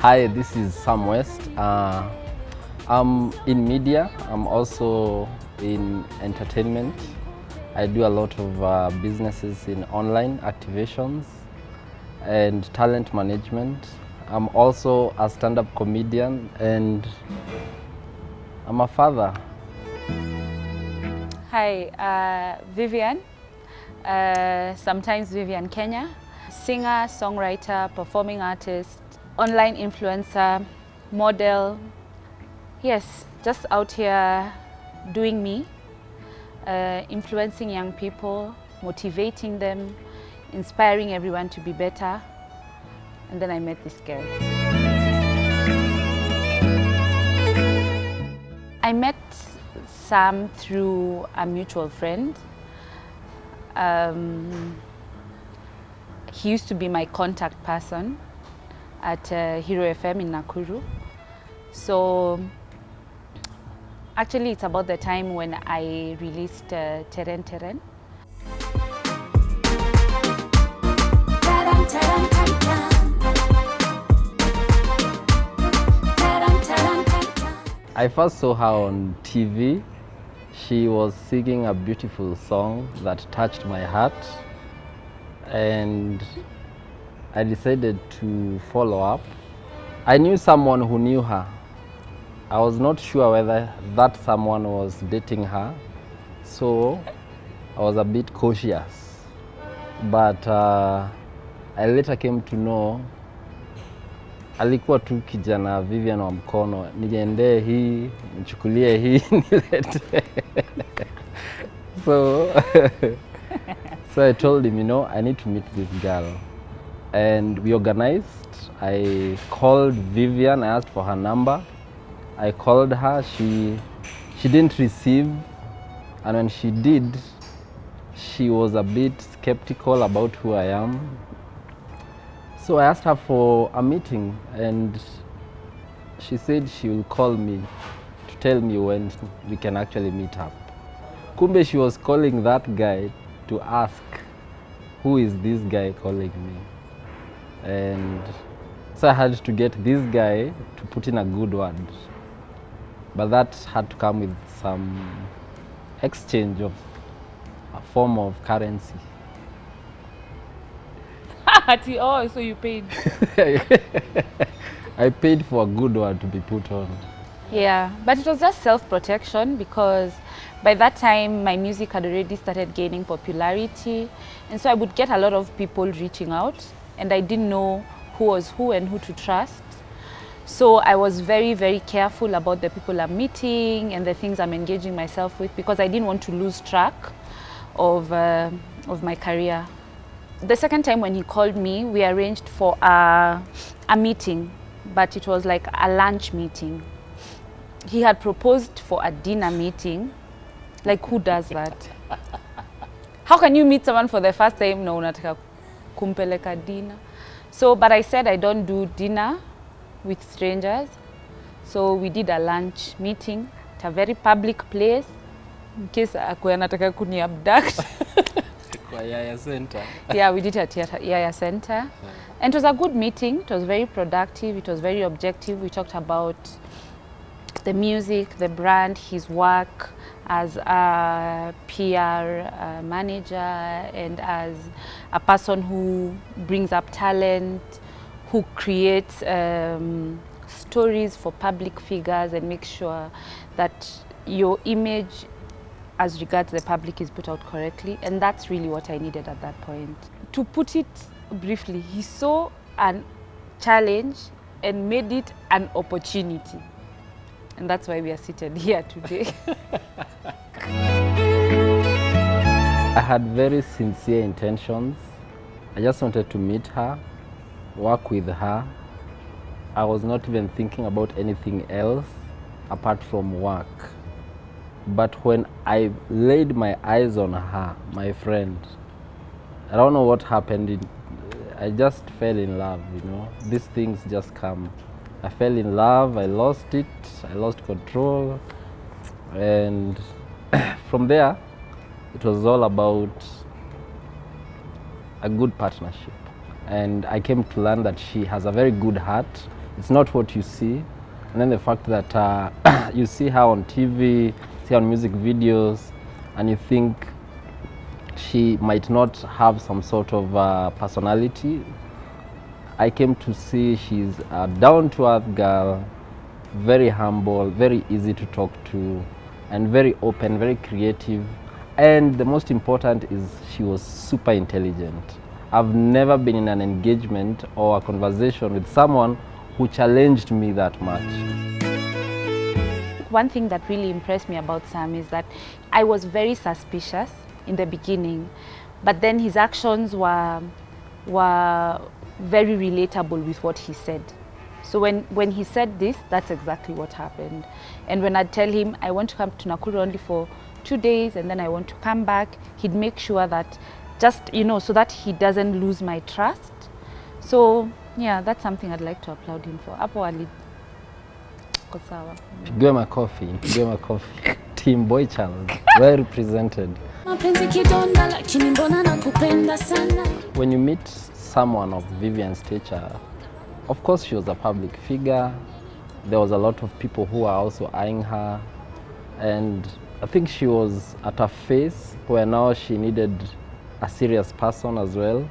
Hi, this is Sam West. I'm in media. I'm also in entertainment. I do a lot of businesses in online activations and talent management. I'm also a stand-up comedian and I'm a father. Hi, Vivian, sometimes Vivian Kenya, singer, songwriter, performing artist, online influencer, model. Yes, just out here doing me, influencing young people, motivating them, inspiring everyone to be better. And then I met this girl. I met Sam through a mutual friend. He used to be my contact person at Hero FM in Nakuru. So actually it's about the time when I released Teren Teren. I first saw her on TV. She was singing a beautiful song that touched my heart, and I decided to follow up. I knew someone who knew her. I was not sure whether that someone was dating her, so I was a bit cautious. But I later came to know alikuwa tu kijana Vivian wa mkono, niende hii, nichukulie hii, nilete. So I told him, I need to meet this girl. And we organized. I called Vivian, I asked for her number. I called her, she didn't receive. And when she did, she was a bit skeptical about who I am. So I asked her for a meeting and she said she will call me to tell me when we can actually meet up. Kumbe she was calling that guy to ask, who is this guy calling me? And so I had to get this guy to put in a good word. But that had to come with some exchange of a form of currency. Oh, so you paid? I paid for a good one to be put on. Yeah, but it was just self-protection because by that time my music had already started gaining popularity, and so I would get a lot of people reaching out and I didn't know who was who and who to trust. So I was very, very careful about the people I'm meeting and the things I'm engaging myself with because I didn't want to lose track of my career. The second time when he called me, we arranged for a meeting, but it was like a lunch meeting. He had proposed for a dinner meeting. Like, who does that? How can you meet someone for the first time? No, unataka kumpeleka dinner. So, but I said I don't do dinner with strangers. So we did a lunch meeting at a very public place in case akuwe anataka kuni abduct. Yaya Center. Yeah, we did it at Yaya Center. And it was a good meeting. It was very productive. It was very objective. We talked about the music, the brand, his work as a PR manager and as a person who brings up talent, who creates stories for public figures and makes sure that your image as regards the public is put out correctly. And that's really what I needed at that point. To put it briefly, he saw a challenge and made it an opportunity. And that's why we are seated here today. I had very sincere intentions. I just wanted to meet her, work with her. I was not even thinking about anything else apart from work. But when I laid my eyes on her, my friend, I don't know what happened. I just fell in love, These things just come. I fell in love, I lost it, I lost control. And from there, it was all about a good partnership. And I came to learn that she has a very good heart. It's not what you see. And then the fact that you see her on TV, see her on music videos, and you think she might not have some sort of personality. I came to see she's a down-to-earth girl, very humble, very easy to talk to, and very open, very creative. And the most important is she was super intelligent. I've never been in an engagement or a conversation with someone who challenged me that much. One thing that really impressed me about Sam is that I was very suspicious in the beginning, but then his actions were very relatable with what he said. So when he said this, that's exactly what happened. And when I'd tell him I want to come to Nakuru only for 2 days and then I want to come back, he'd make sure that just, you know, so that he doesn't lose my trust. So yeah, that's something I'd like to applaud him for. Hapo ali ko sawa. Pigiwe makofi. Team Boy Child, well represented. When you meet someone of Vivian's stature, of course she was a public figure. There was a lot of people who were also eyeing her, and I think she was at a phase where now she needed a serious person as well,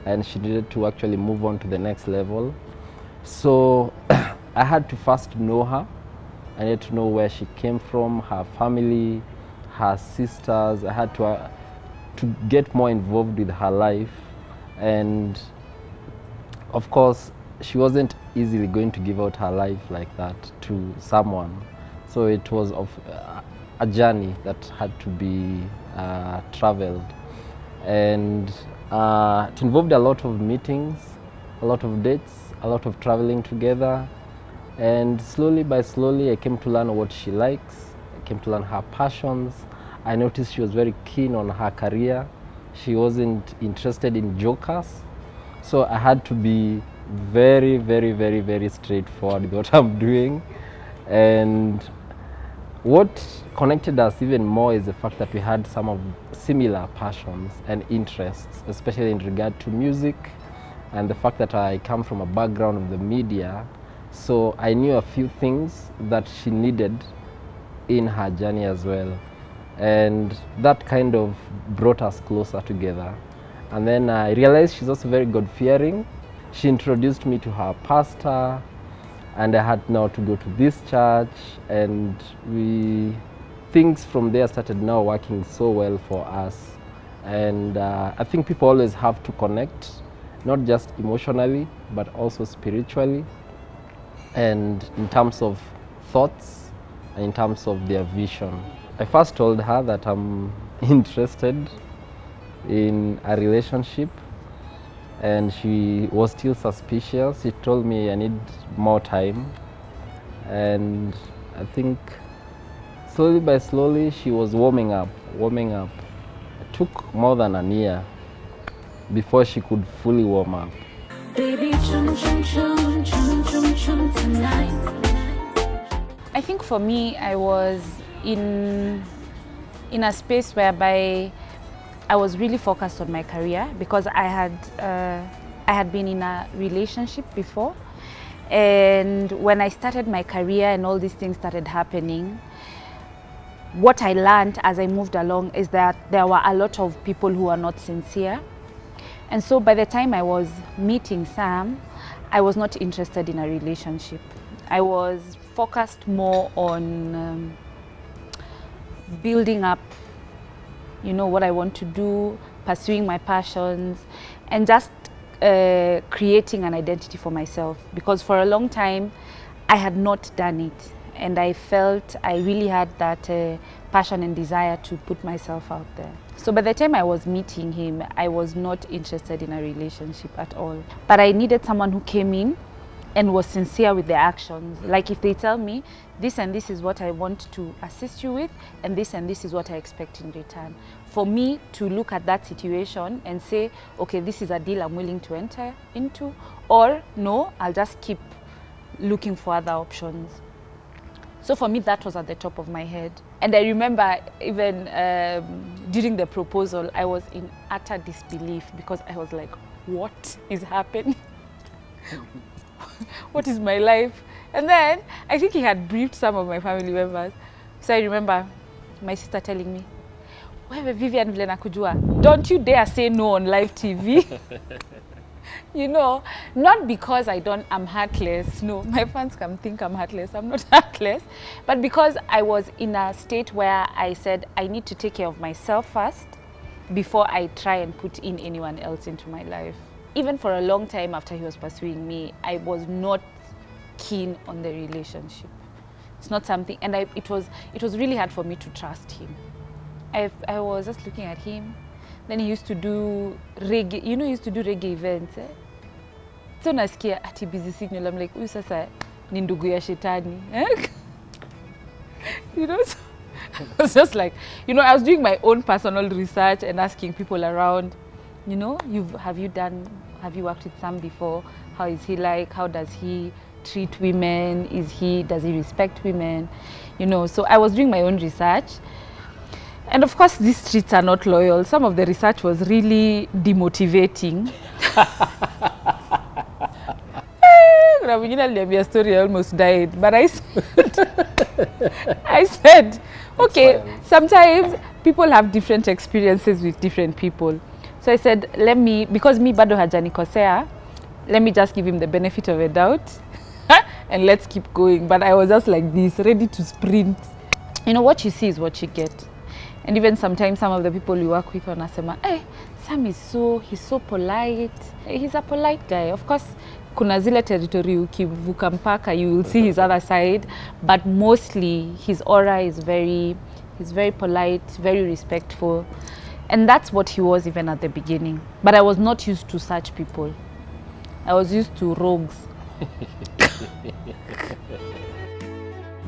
and she needed to actually move on to the next level. So I had to first know her. I needed to know where she came from, her family, her sisters. I had to get more involved with her life, and of course she wasn't easily going to give out her life like that to someone. So it was of a journey that had to be traveled, and it involved a lot of meetings, a lot of dates, a lot of traveling together. And slowly by slowly, I came to learn what she likes. I came to learn her passions. I noticed she was very keen on her career. She wasn't interested in jokers. So I had to be very, very, very, very straightforward with what I'm doing. And what connected us even more is the fact that we had some of similar passions and interests, especially in regard to music, and the fact that I come from a background of the media. So I knew a few things that she needed in her journey as well. And that kind of brought us closer together. And then I realized she's also very God-fearing. She introduced me to her pastor, and I had now to go to this church, and things from there started now working so well for us. And I think people always have to connect, not just emotionally, but also spiritually, and in terms of thoughts, and in terms of their vision. I first told her that I'm interested in a relationship, and she was still suspicious. She told me I need more time, and I think slowly by slowly she was warming up. It took more than a year before she could fully warm up. Baby, chum, chum, chum, chum, chum, chum, tonight. I think for me, I was in a space whereby I was really focused on my career, because I had been in a relationship before, and when I started my career and all these things started happening, what I learned as I moved along is that there were a lot of people who are not sincere. And so by the time I was meeting Sam, I was not interested in a relationship. I was focused more on building up, you know, what I want to do, pursuing my passions, and just creating an identity for myself. Because for a long time, I had not done it. And I felt I really had that passion and desire to put myself out there. So by the time I was meeting him, I was not interested in a relationship at all. But I needed someone who came in and was sincere with their actions. Like if they tell me, this and this is what I want to assist you with, and this is what I expect in return. For me to look at that situation and say, okay, this is a deal I'm willing to enter into, or no, I'll just keep looking for other options. So for me, that was at the top of my head. And I remember even during the proposal, I was in utter disbelief, because I was like, what is happening? what is my life? And then I think he had briefed some of my family members. So I remember my sister telling me, wewe Vivian vile nakujua, don't you dare say no on live TV. You know, not because I'm heartless. No, my fans can think I'm heartless. I'm not heartless. But because I was in a state where I said I need to take care of myself first before I try and put in anyone else into my life. Even for a long time after he was pursuing me, I was not keen on the relationship. It's not something, and it was really hard for me to trust him. I was just looking at him. Then he used to do reggae, he used to do reggae events. So nasikia ati busy signal. I'm like, huyu sasa ni ndugu ya shetani. So I was just like, I was doing my own personal research and asking people around, have you worked with Sam before? How is he like? How does he treat women? Does he respect women? So I was doing my own research. And of course, these streets are not loyal. Some of the research was really demotivating. A story, I almost died. But I said, okay, sometimes people have different experiences with different people. So I said, because me bado hajanikosea, let me just give him the benefit of a doubt and let's keep going. But I was just like this, ready to sprint. What you see is what you get. And even sometimes some of the people we work with wanasema, hey, Sam he's so polite. He's a polite guy. Of course, kuna zile territory ukivuka mpaka, you will see his other side. But mostly his aura is he's very polite, very respectful. And that's what he was even at the beginning. But I was not used to such people. I was used to rogues.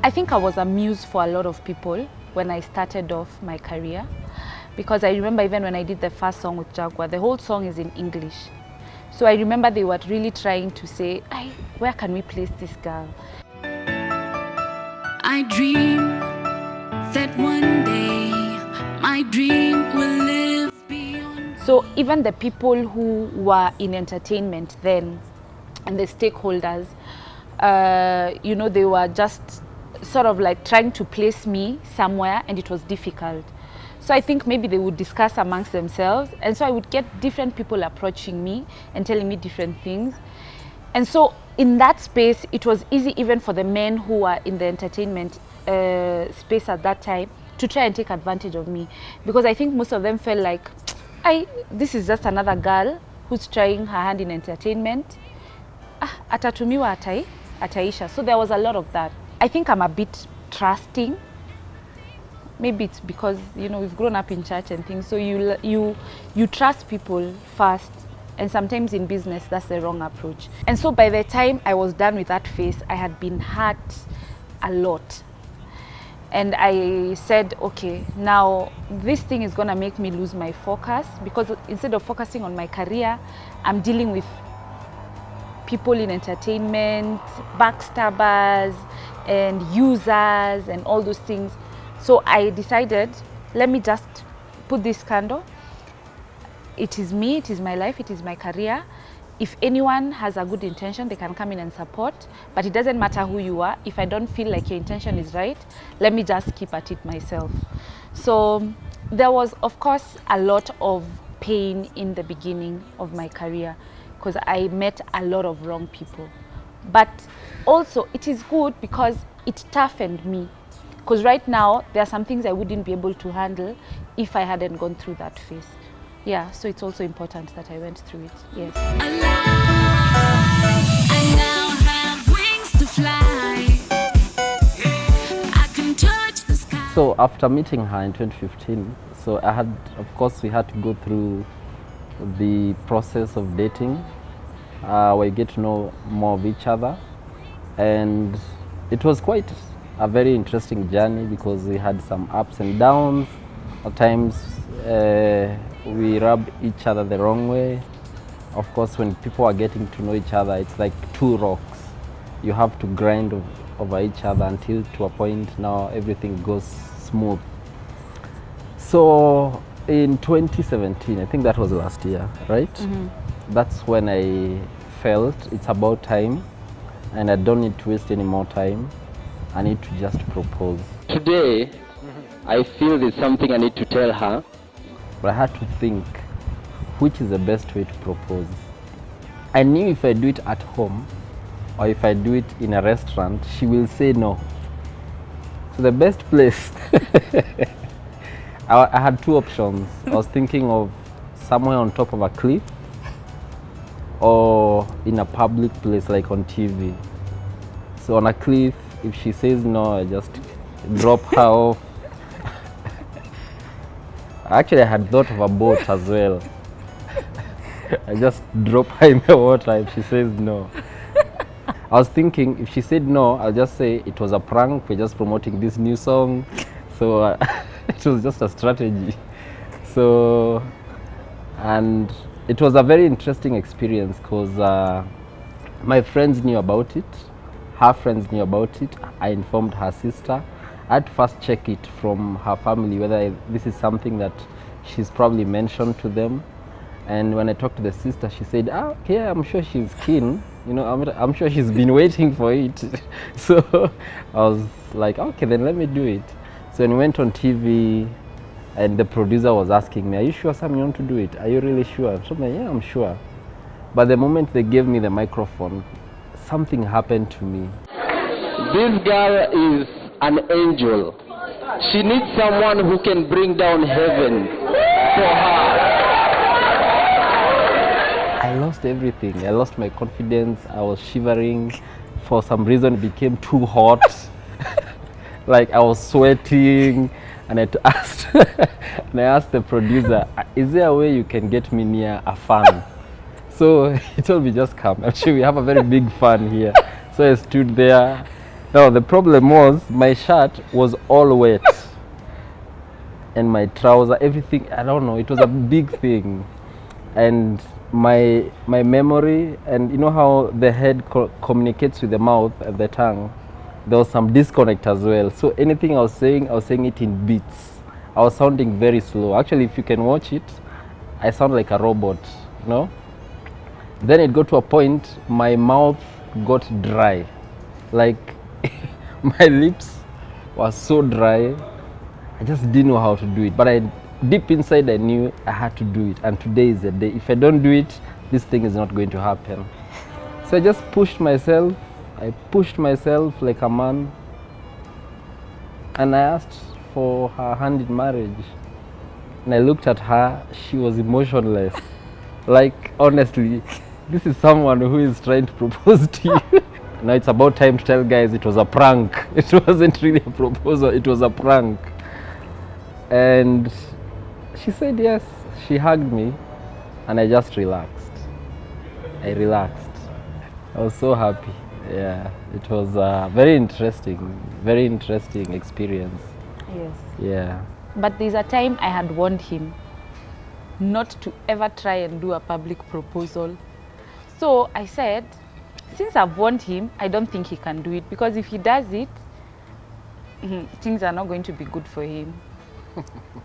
I think I was a muse for a lot of people when I started off my career, because I remember even when I did the first song with Jaguar, the whole song is in English. So I remember they were really trying to say, where can we place this girl? I dream that one day my dream will live beyond. So even the people who were in entertainment then, and the stakeholders, they were just sort of like trying to place me somewhere, and it was difficult. So I think maybe they would discuss amongst themselves, and so I would get different people approaching me and telling me different things. And so in that space, it was easy even for the men who were in the entertainment space at that time to try and take advantage of me, because I think most of them felt like, this is just another girl who's trying her hand in entertainment. Atatumiwa ataisha. So there was a lot of that. I think I'm a bit trusting. Maybe it's because, we've grown up in church and things. So you trust people first. And sometimes in business, that's the wrong approach. And so by the time I was done with that phase, I had been hurt a lot. And I said, okay, now this thing is going to make me lose my focus, because instead of focusing on my career, I'm dealing with people in entertainment, backstabbers, and users, and all those things. So I decided, let me just put this candle. It is me, it is my life, it is my career. If anyone has a good intention, they can come in and support, but it doesn't matter who you are. If I don't feel like your intention is right, let me just keep at it myself. So there was, of course, a lot of pain in the beginning of my career, because I met a lot of wrong people. But also, it is good because it toughened me. Because right now, there are some things I wouldn't be able to handle if I hadn't gone through that phase. Yeah, so it's also important that I went through it, yes. I now have wings to fly. I can touch the sky. So after meeting her in 2015, so we had to go through the process of dating, where you get to know more of each other. And it was quite a very interesting journey, because we had some ups and downs. At times we rubbed each other the wrong way. Of course, when people are getting to know each other, it's like two rocks. You have to grind over each other until to a point now everything goes smooth. So in 2017, I think that was last year, right? Mm-hmm. That's when I felt it's about time and I don't need to waste any more time. I need to just propose. Today, I feel there's something I need to tell her, but I had to think which is the best way to propose. I knew if I do it at home or if I do it in a restaurant, she will say no. So the best place, I had two options. I was thinking of somewhere on top of a cliff or in a public place like on TV. So on a cliff, if she says no, I just drop her off. Actually, I had thought of a boat as well. I just drop her in the water if she says no. I was thinking if she said no, I'll just say it was a prank, we're just promoting this new song. So it was just a strategy. So, and it was a very interesting experience because my friends knew about it, her friends knew about it. I informed her sister. I had to first check it from her family whether this is something that she's probably mentioned to them. And when I talked to the sister, she said, okay, I'm sure she's keen. You know, I'm sure she's been waiting for it. So I was like, okay, then let me do it. So when we went on TV and the producer was asking me, are you sure, Sam, you want to do it? Are you really sure? So I'm like, yeah, I'm sure. But the moment they gave me the microphone, something happened to me. This girl is an angel. She needs someone who can bring down heaven for her. I lost everything. I lost my confidence. I was shivering. For some reason, it became too hot. Like I was sweating, and I asked the producer, "Is there a way you can get me near a fan?" So he told me, "Just come. Actually, we have a very big fan here." So I stood there. Now the problem was my shirt was all wet, and my trouser, everything. I don't know. It was a big thing, and my memory, and you know how the head communicates with the mouth and the tongue, there was some disconnect as well. So anything I was saying it in beats. I was sounding very slow. Actually, if you can watch it, I sound like a robot, you know. Then it got to a point my mouth got dry, like my lips were so dry. I just didn't know how to do it, but deep inside I knew I had to do it, and today is the day. If I don't do it, this thing is not going to happen. So I just pushed myself. I pushed myself like a man, and I asked for her hand in marriage. And I looked at her, she was emotionless. Like, honestly, this is someone who is trying to propose to you. Now it's about time to tell guys it was a prank. It wasn't really a proposal, it was a prank. And she said yes. She hugged me, and I just relaxed. I relaxed. I was so happy. Yeah, it was a very interesting experience. Yes. Yeah. But there's a time I had warned him not to ever try and do a public proposal. So I said, since I've warned him, I don't think he can do it, because if he does it, things are not going to be good for him.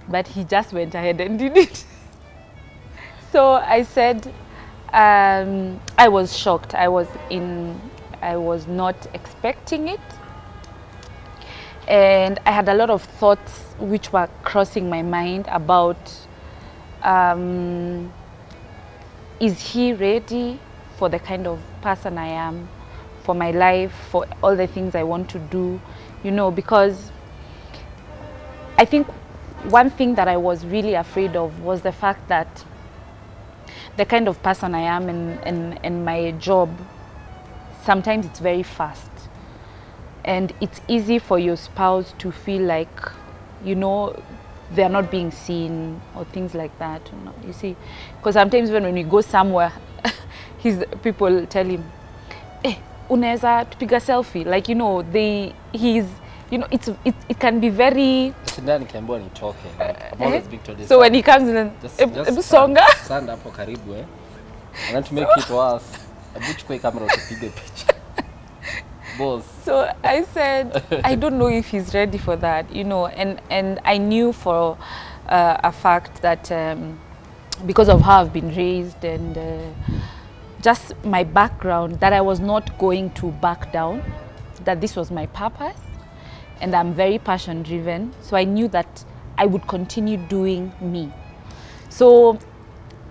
But he just went ahead and did it. So I said, I was shocked. I was not expecting it. And I had a lot of thoughts which were crossing my mind about, is he ready for the kind of person I am, for my life, for all the things I want to do, you know, because I think one thing that I was really afraid of was the fact that the kind of person I am in my job, sometimes it's very fast. And it's easy for your spouse to feel like, you know, they're not being seen or things like that. You see, because sometimes when we go somewhere, people tell him, unaweza tupiga selfie. Like, you know, you know, it can be very. So when he comes in, just stand up karibu, and then to make it worse, camera boss. So I said, I don't know if he's ready for that, you know, and I knew for a fact that because of how I've been raised and just my background, that I was not going to back down, that this was my purpose, and I'm very passion driven. So I knew that I would continue doing me. So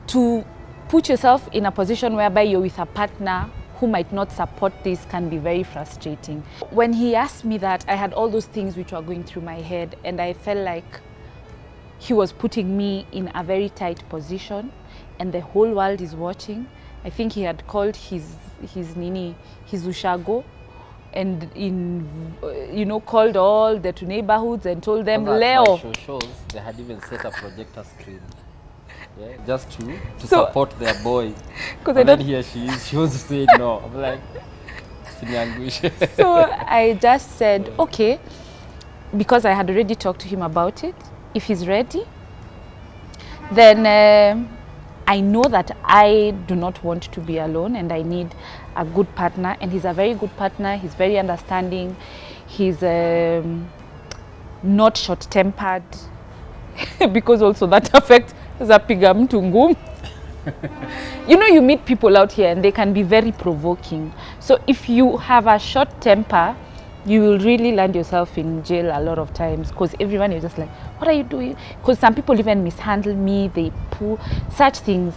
to put yourself in a position whereby you're with a partner who might not support this can be very frustrating. When he asked me that, I had all those things which were going through my head, and I felt like he was putting me in a very tight position, and the whole world is watching. I think he had called his ushago, and called all the two neighborhoods and told them, Leo. Shows, they had even set a projector screen, yeah, just to support their boy. And then here she is, she wants to say no. I'm like, so I just said, okay, because I had already talked to him about it. If he's ready, then I know that I do not want to be alone, and I need a good partner, and he's a very good partner. He's very understanding. He's not short-tempered because also that affects zapiga mtu ngumu. You meet people out here and they can be very provoking. So if you have a short temper, you will really land yourself in jail a lot of times, because everyone is just like, what are you doing? Because some people even mishandle me, they pull such things.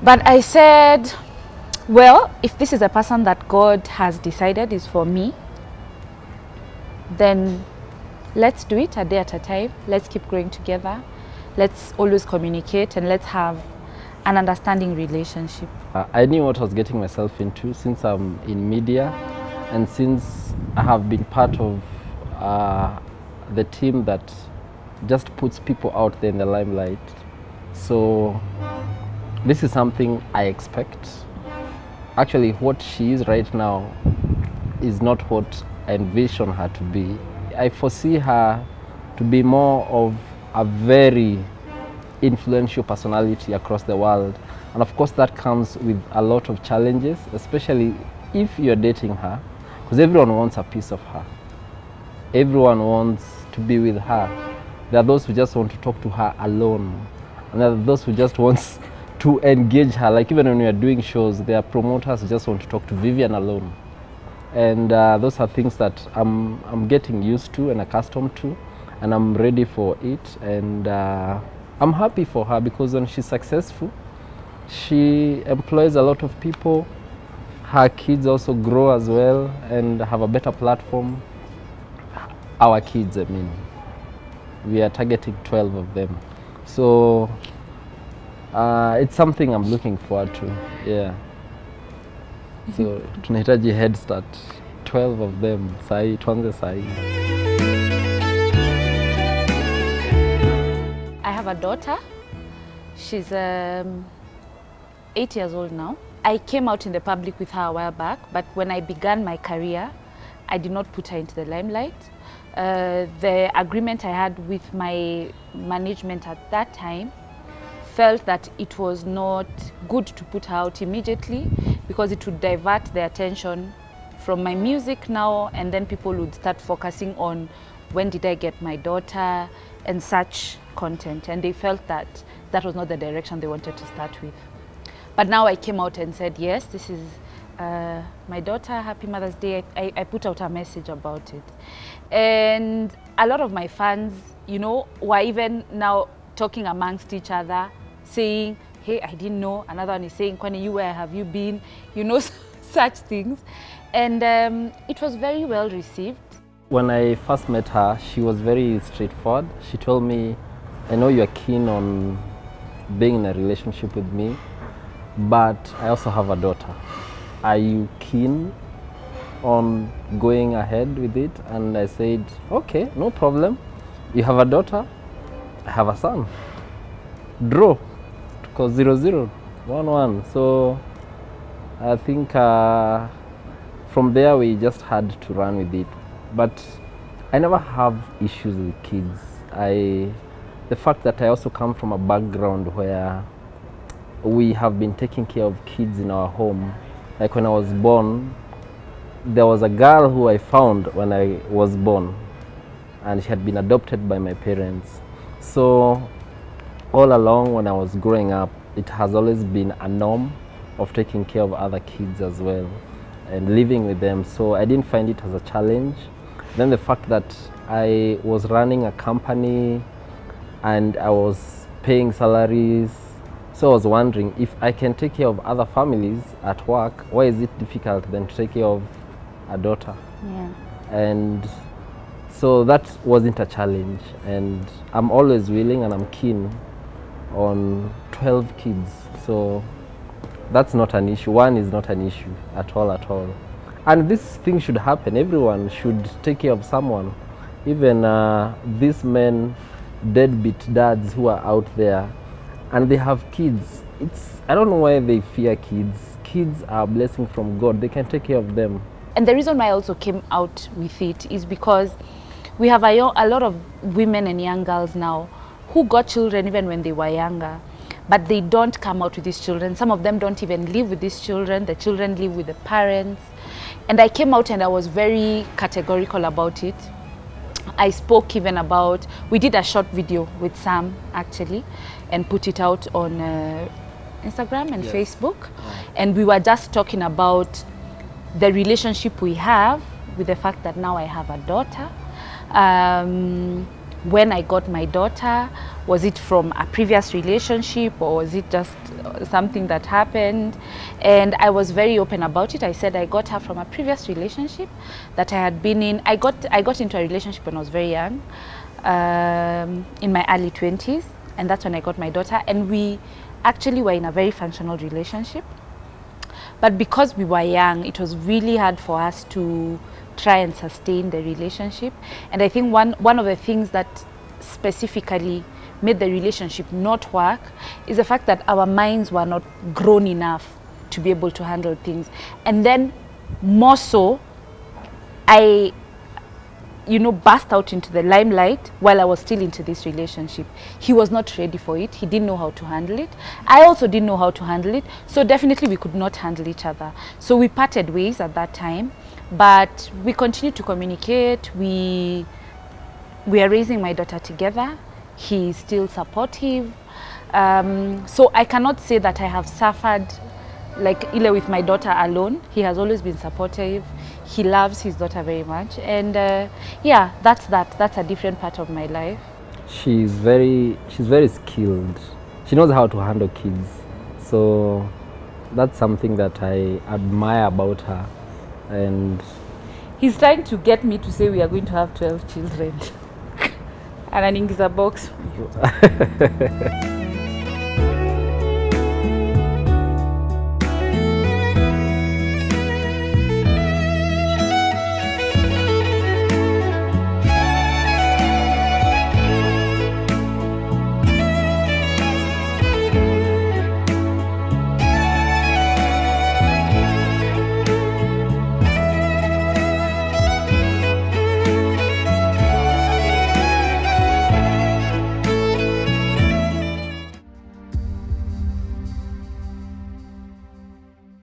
But I said, well, if this is a person that God has decided is for me, then let's do it a day at a time. Let's keep growing together. Let's always communicate, and let's have an understanding relationship. I knew what I was getting myself into since I'm in media, and since I have been part of the team that just puts people out there in the limelight. So this is something I expect. Actually, what she is right now is not what I envision her to be. I foresee her to be more of a very influential personality across the world. And of course that comes with a lot of challenges, especially if you're dating her, because everyone wants a piece of her. Everyone wants to be with her. There are those who just want to talk to her alone, and there are those who just want to engage her. Like even when we are doing shows, there are promoters who just want to talk to Vivian alone. And those are things that I'm getting used to and accustomed to, and I'm ready for it. And I'm happy for her, because when she's successful, she employs a lot of people. Her kids also grow as well and have a better platform. Our kids, I mean, we are targeting 12 of them. So it's something I'm looking forward to, yeah. So tunahitaji head start, 12 of them, sahi, tuanze sahi. I have a daughter. She's 8 years old now. I came out in the public with her a while back, but when I began my career, I did not put her into the limelight. The agreement I had with my management at that time felt that it was not good to put her out immediately, because it would divert the attention from my music now, and then people would start focusing on when did I get my daughter and such content, and they felt that that was not the direction they wanted to start with. But now I came out and said, yes, this is my daughter, happy Mother's Day. I put out a message about it. And a lot of my fans, were even now talking amongst each other, saying, hey, I didn't know. Another one is saying, Kwani, where have you been? Such things. And it was very well received. When I first met her, she was very straightforward. She told me, I know you're keen on being in a relationship with me, but I also have a daughter. Are you keen on going ahead with it? And I said, okay, no problem. You have a daughter, I have a son. Draw, because 0-0, 1-1. So I think from there we just had to run with it. But I never have issues with kids. The fact that I also come from a background where we have been taking care of kids in our home. Like when I was born, there was a girl who I found when I was born, and she had been adopted by my parents. So all along when I was growing up, it has always been a norm of taking care of other kids as well and living with them. So I didn't find it as a challenge. Then the fact that I was running a company and I was paying salaries, so I was wondering, if I can take care of other families at work, why is it difficult then to take care of a daughter? Yeah. And so that wasn't a challenge, and I'm always willing and I'm keen on 12 kids, so that's not an issue. One is not an issue at all. And this thing should happen. Everyone should take care of someone, even these men, deadbeat dads who are out there and they have kids. I don't know why they fear kids. Kids are a blessing from God. They can take care of them. And the reason why I also came out with it is because we have a lot of women and young girls now who got children even when they were younger, but they don't come out with these children. Some of them don't even live with these children. The children live with the parents. And I came out and I was very categorical about it. I spoke even about, we did a short video with Sam actually and put it out on Instagram and Facebook. And we were just talking about the relationship we have with the fact that now I have a daughter. When I got my daughter, was it from a previous relationship or was it just something that happened? And I was very open about it. I said I got her from a previous relationship that I had been in. I got into a relationship when I was very young, in my early 20s, and that's when I got my daughter. And we actually were in a very functional relationship. But because we were young, it was really hard for us to try and sustain the relationship. And I think one of the things that specifically made the relationship not work is the fact that our minds were not grown enough to be able to handle things. And then more so, I burst out into the limelight while I was still into this relationship. He was not ready for it. He didn't know how to handle it. I also didn't know how to handle it. So definitely we could not handle each other. So we parted ways at that time, but we continued to communicate. We are raising my daughter together. He's still supportive. So I cannot say that I have suffered like Ile with my daughter alone. He has always been supportive. He loves his daughter very much, and yeah, that's a different part of my life. She's very skilled. She knows how to handle kids, so that's something that I admire about her. And he's trying to get me to say we are going to have 12 children. And I think it's a box.